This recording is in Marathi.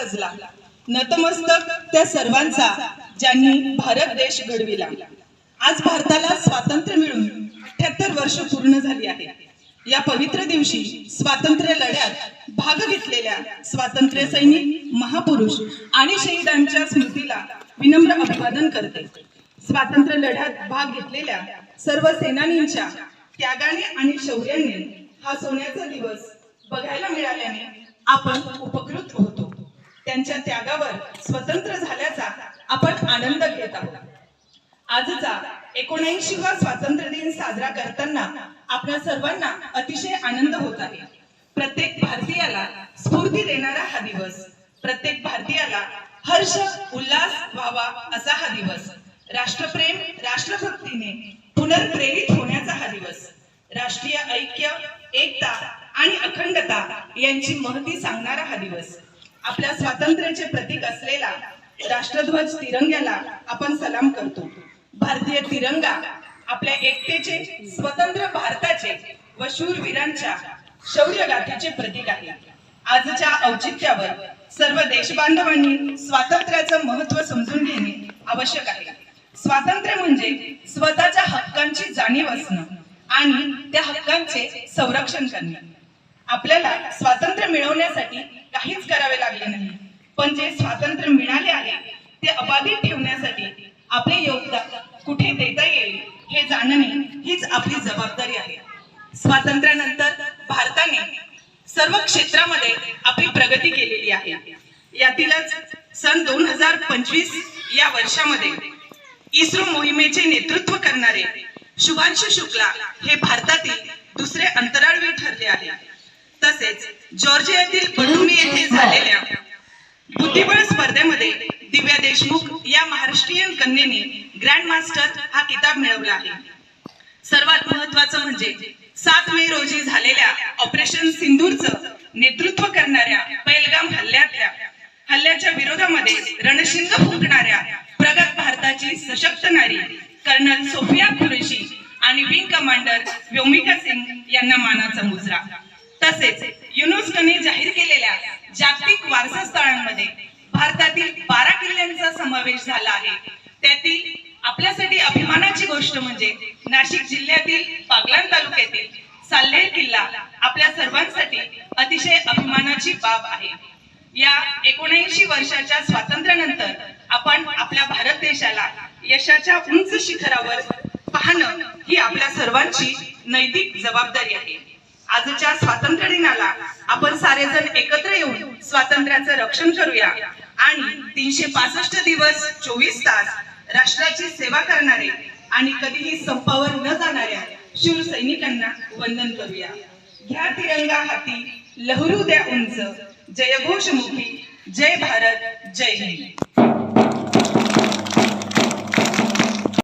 सजला, नतमस्तक त्या सर्वांचा ज्यांनी भारत देश घडविला। आज भारताला स्वातंत्र्य मिळून 78 वर्ष पूर्ण झाली आहे। या पवित्र दिवशी स्वातंत्र्य लढ्यात भाग घेतलेल्या स्वातंत्र्य सैनिक, महापुरुष आणि शहीदांच्या स्मृतीला विनम्र अभिवादन करते। स्वातंत्र्य लढ्यात भाग घेतलेल्या सर्व सेनानींच्या त्यागाने आणि शौर्याने हा सोन्याचा दिवस बघायला मिळाल्याने आपण उपकृत होतो। त्यांच्या त्यागावर स्वतंत्र झाल्याचा आपण आनंद घेत आहोत। आजचा 79वा स्वातंत्र्य दिन साजरा करताना आपल्या सर्वांना अतिशय आनंद होत आहे। प्रत्येक भारतीयाला स्फूर्ती देणारा हा दिवस, प्रत्येक भारतीयाला हर्ष उल्हास व्हावा असा हा दिवस, राष्ट्रप्रेम राष्ट्रभक्तीने पुनर्प्रेरित होण्याचा हा दिवस, राष्ट्रीय ऐक्य, एकता आणि अखंडता यांची महती सांगणारा हा दिवस, आपल्या स्वातंत्र्याचे प्रतीक असलेला राष्ट्रध्वज तिरंग्याला आपण सलाम करतो। भारतीय तिरंगा आपल्या एकतेचे, स्वतंत्र भारताचे व शूरवीरांच्या शौर्यगाथेचे प्रतीक आहे। आजच्या औचित्यावर सर्व देशबांधवांनी स्वातंत्र्याचं महत्त्व समजून घेणे आवश्यक आहे। स्वातंत्र्य म्हणजे स्वतःच्या हक्कांची जाणीव असणं आणि त्या हक्कांचे संरक्षण करणे। आपल्याला स्वातंत्र्य मिळवण्यासाठी काहीच करावे लागले नाही, पण जे स्वातंत्र्य मिळाले आहे ते अबाधित ठेवण्यासाठी आपले योगदान कुठे देता येईल हे जाणणे हीच आपली जबाबदारी आहे। स्वातंत्र्यानंतर भारताने सर्व क्षेत्रामध्ये आपली प्रगती केलेली आहे। यातीलच सन 2025 या वर्षामध्ये इस्रो मोहिमेचे नेतृत्व करणारे शुभांशु शुक्ला हे भारतातील दुसरे अंतराळवीर ठरले आहे। तसेच जॉर्जियातील बटुमी येथे झालेल्या बुद्धिबळ स्पर्धेमध्ये दिव्या देशमुख या महाराष्ट्रीयन कन्येने ग्रँड मास्टर हा किताब मिळवला आहे। सर्वात महत्त्वाचं म्हणजे 7 मे रोजी झालेल्या ऑपरेशन सिंदूरचं नेतृत्व करणाऱ्या पहलगाम हल्ल्याच्या विरोधामध्ये रणशिंग फुंकणाऱ्या प्रगत भारताची सशक्त नारी कर्नल सोफिया कुरेशी आणि विंग कमांडर व्योमिका सिंग यांना मानाचा मुजरा। तसेच युनेस्कोने जाहीर केलेल्या जागतिक वारसा स्थळांमध्ये भारतातील 12 किल्ल्यांचा समावेश झाला आहे। त्यातील आपल्यासाठी अभिमानाची गोष्ट म्हणजे नाशिक जिल्ह्यातील पागलान तालुक्यातील साल्हेर किल्ला आपल्या सर्वांसाठी अतिशय अभिमानाची बाब आहे। या 79 वर्षाच्या स्वातंत्र्यानंतर आपण आपल्या भारत देशाला यशाच्या उंच शिखरावर पाहणं ही आपल्या सर्वांची नैतिक जबाबदारी आहे। आजच्या स्वातंत्र्य दिनाला आपण सारेजण एकत्र येऊन स्वातंत्र्याचं रक्षण करूया आणि 365 दिवस 24 तास राष्ट्राची सेवा करणारे आणि कधीही संपावर न जाणाऱ्या शूर सैनिकांना वंदन करूया। घ्या तिरंगा हाती, लहरू द्या उंच, जयघोष मुखी, जय भारत, जय हिंद।